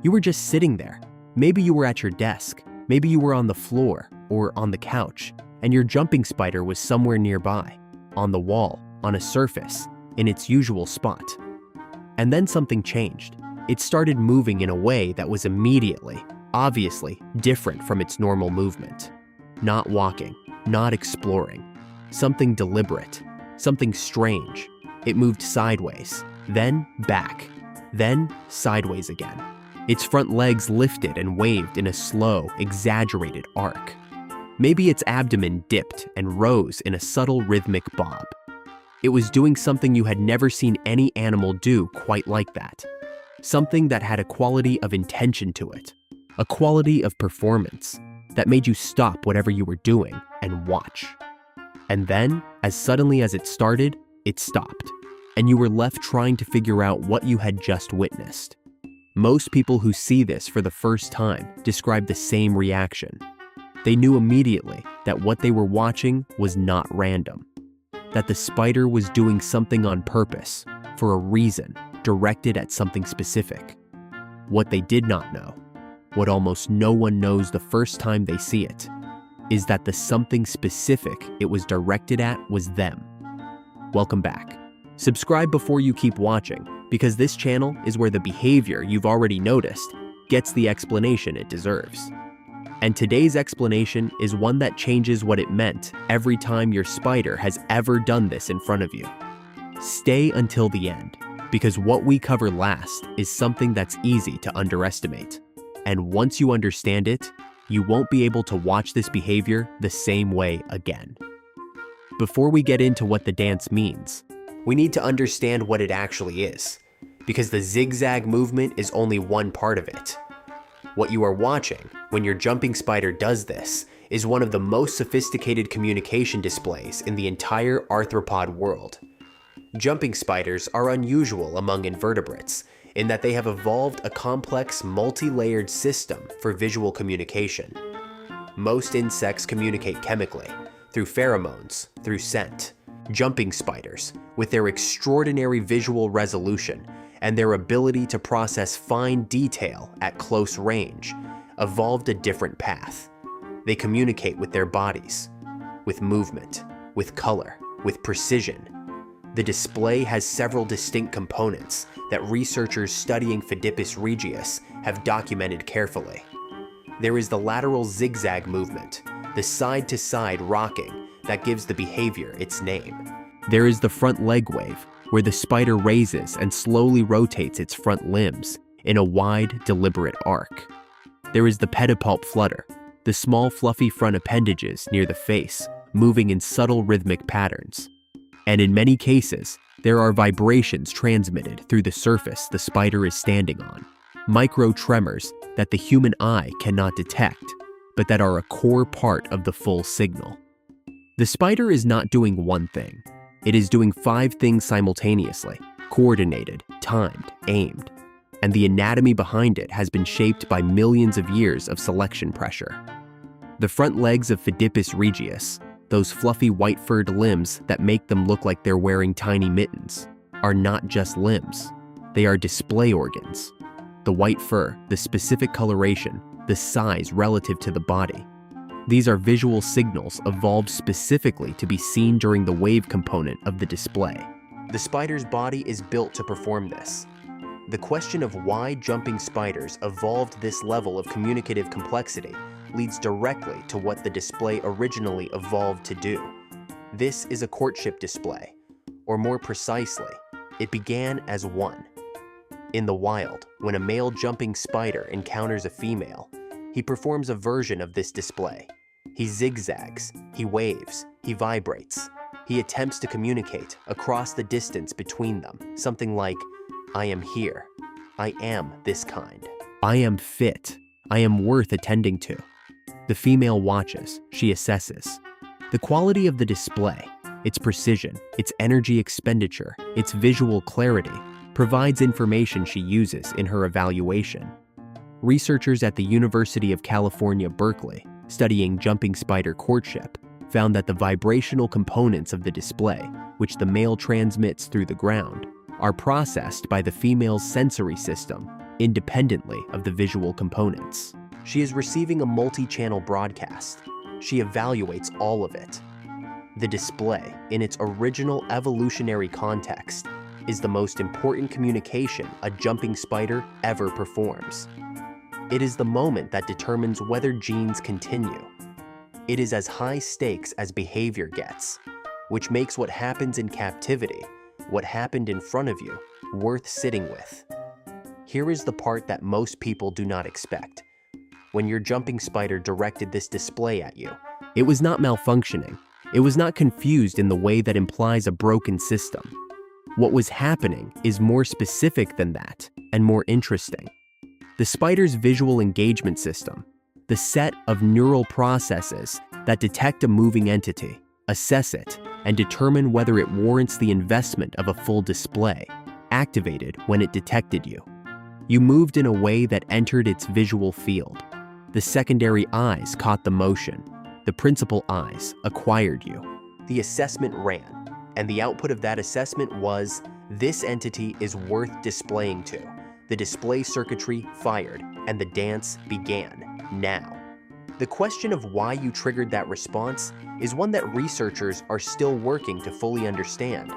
You were just sitting there. Maybe you were at your desk, maybe you were on the floor or on the couch, and your jumping spider was somewhere nearby, on the wall, on a surface, in its usual spot. And then something changed. It started moving in a way that was immediately, obviously, different from its normal movement. Not walking, not exploring. Something deliberate, something strange. It moved sideways, then back, then sideways again. Its front legs lifted and waved in a slow, exaggerated arc. Maybe its abdomen dipped and rose in a subtle rhythmic bob. It was doing something you had never seen any animal do quite like that. Something that had a quality of intention to it, a quality of performance that made you stop whatever you were doing and watch. And then, as suddenly as it started, it stopped, and you were left trying to figure out what you had just witnessed. Most people who see this for the first time describe the same reaction. They knew immediately that what they were watching was not random, that the spider was doing something on purpose, for a reason, directed at something specific. What they did not know, what almost no one knows the first time they see it, is that the something specific it was directed at was them. Welcome back. Subscribe before you keep watching, because this channel is where the behavior you've already noticed gets the explanation it deserves. And today's explanation is one that changes what it meant every time your spider has ever done this in front of you. Stay until the end, because what we cover last is something that's easy to underestimate. And once you understand it, you won't be able to watch this behavior the same way again. Before we get into what the dance means, we need to understand what it actually is, because the zigzag movement is only one part of it. What you are watching when your jumping spider does this is one of the most sophisticated communication displays in the entire arthropod world. Jumping spiders are unusual among invertebrates in that they have evolved a complex, multi-layered system for visual communication. Most insects communicate chemically, through pheromones, through scent. Jumping spiders, with their extraordinary visual resolution and their ability to process fine detail at close range, evolved a different path. They communicate with their bodies, with movement, with color, with precision. The display has several distinct components that researchers studying Phidippus regius have documented carefully. There is the lateral zigzag movement, the side-to-side rocking that gives the behavior its name. There is the front leg wave, where the spider raises and slowly rotates its front limbs in a wide, deliberate arc. There is the pedipalp flutter, the small fluffy front appendages near the face, moving in subtle rhythmic patterns. And in many cases, there are vibrations transmitted through the surface the spider is standing on, micro tremors that the human eye cannot detect, but that are a core part of the full signal. The spider is not doing one thing. It is doing 5 things simultaneously, coordinated, timed, aimed. And the anatomy behind it has been shaped by millions of years of selection pressure. The front legs of Phidippus regius, those fluffy white-furred limbs that make them look like they're wearing tiny mittens, are not just limbs. They are display organs. The white fur, the specific coloration, the size relative to the body. These are visual signals evolved specifically to be seen during the wave component of the display. The spider's body is built to perform this. The question of why jumping spiders evolved this level of communicative complexity leads directly to what the display originally evolved to do. This is a courtship display, or more precisely, it began as one. In the wild, when a male jumping spider encounters a female, he performs a version of this display. He zigzags, he waves, he vibrates. He attempts to communicate across the distance between them, something like, I am here. I am this kind. I am fit. I am worth attending to. The female watches, she assesses. The quality of the display, its precision, its energy expenditure, its visual clarity, provides information she uses in her evaluation. Researchers at the University of California, Berkeley, studying jumping spider courtship, found that the vibrational components of the display, which the male transmits through the ground, are processed by the female's sensory system independently of the visual components. She is receiving a multi-channel broadcast. She evaluates all of it. The display, in its original evolutionary context, is the most important communication a jumping spider ever performs. It is the moment that determines whether genes continue. It is as high stakes as behavior gets, which makes what happens in captivity, what happened in front of you, worth sitting with. Here is the part that most people do not expect. When your jumping spider directed this display at you, it was not malfunctioning. It was not confused in the way that implies a broken system. What was happening is more specific than that and more interesting. The spider's visual engagement system, the set of neural processes that detect a moving entity, assess it, and determine whether it warrants the investment of a full display, activated when it detected you. You moved in a way that entered its visual field. The secondary eyes caught the motion. The principal eyes acquired you. The assessment ran, and the output of that assessment was, this entity is worth displaying to. The display circuitry fired, and the dance began, now. The question of why you triggered that response is one that researchers are still working to fully understand,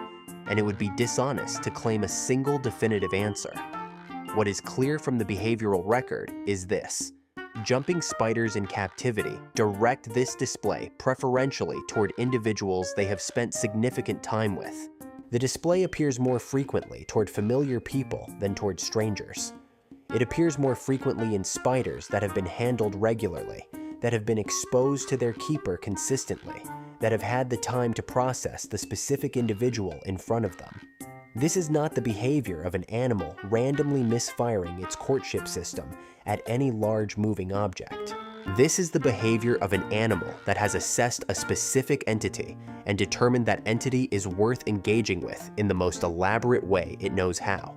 and it would be dishonest to claim a single definitive answer. What is clear from the behavioral record is this. Jumping spiders in captivity direct this display preferentially toward individuals they have spent significant time with. The display appears more frequently toward familiar people than toward strangers. It appears more frequently in spiders that have been handled regularly, that have been exposed to their keeper consistently, that have had the time to process the specific individual in front of them. This is not the behavior of an animal randomly misfiring its courtship system at any large moving object. This is the behavior of an animal that has assessed a specific entity and determined that entity is worth engaging with in the most elaborate way it knows how.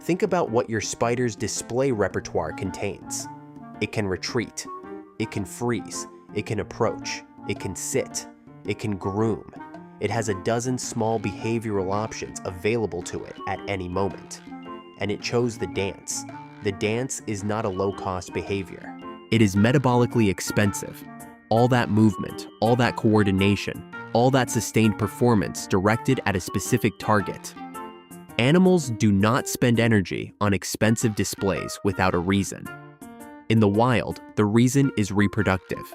Think about what your spider's display repertoire contains. It can retreat, it can freeze, it can approach, it can sit, it can groom. It has a dozen small behavioral options available to it at any moment. And it chose the dance. The dance is not a low-cost behavior. It is metabolically expensive. All that movement, all that coordination, all that sustained performance directed at a specific target. Animals do not spend energy on expensive displays without a reason. In the wild, the reason is reproductive.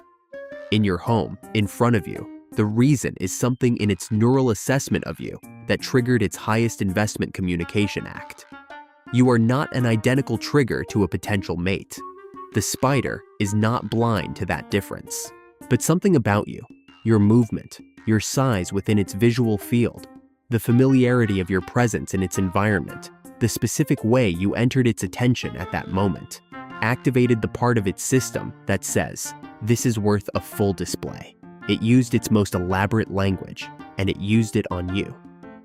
In your home, in front of you, the reason is something in its neural assessment of you that triggered its highest investment communication act. You are not an identical trigger to a potential mate. The spider is not blind to that difference. But something about you, your movement, your size within its visual field, the familiarity of your presence in its environment, the specific way you entered its attention at that moment, activated the part of its system that says, this is worth a full display. It used its most elaborate language, and it used it on you.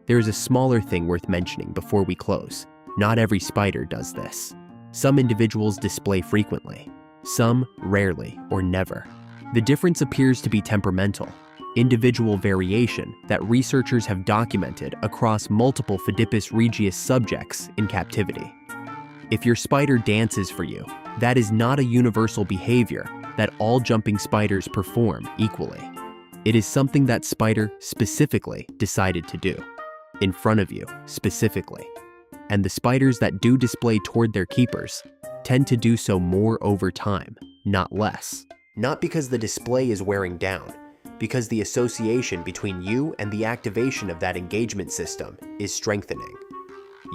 There is a smaller thing worth mentioning before we close. Not every spider does this. Some individuals display frequently, some rarely or never. The difference appears to be temperamental, individual variation that researchers have documented across multiple Phidippus regius subjects in captivity. If your spider dances for you, that is not a universal behavior that all jumping spiders perform equally. It is something that spider specifically decided to do, in front of you specifically. And the spiders that do display toward their keepers tend to do so more over time, not less. Not because the display is wearing down, because the association between you and the activation of that engagement system is strengthening.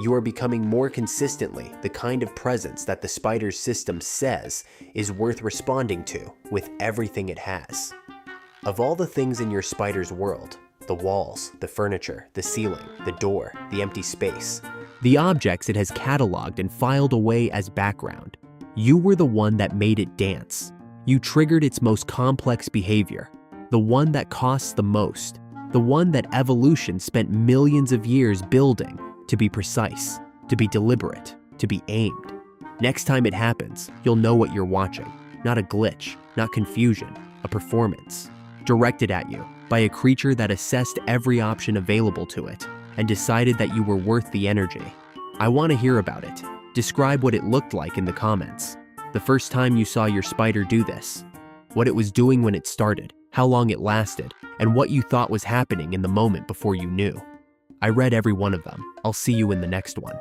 You are becoming more consistently the kind of presence that the spider's system says is worth responding to with everything it has. Of all the things in your spider's world, the walls, the furniture, the ceiling, the door, the empty space, the objects it has cataloged and filed away as background, you were the one that made it dance. You triggered its most complex behavior, the one that costs the most, the one that evolution spent millions of years building to be precise, to be deliberate, to be aimed. Next time it happens, you'll know what you're watching. Not a glitch, not confusion, a performance. Directed at you by a creature that assessed every option available to it and decided that you were worth the energy. I want to hear about it. Describe what it looked like in the comments. The first time you saw your spider do this, what it was doing when it started, how long it lasted, and what you thought was happening in the moment before you knew. I read every one of them. I'll see you in the next one.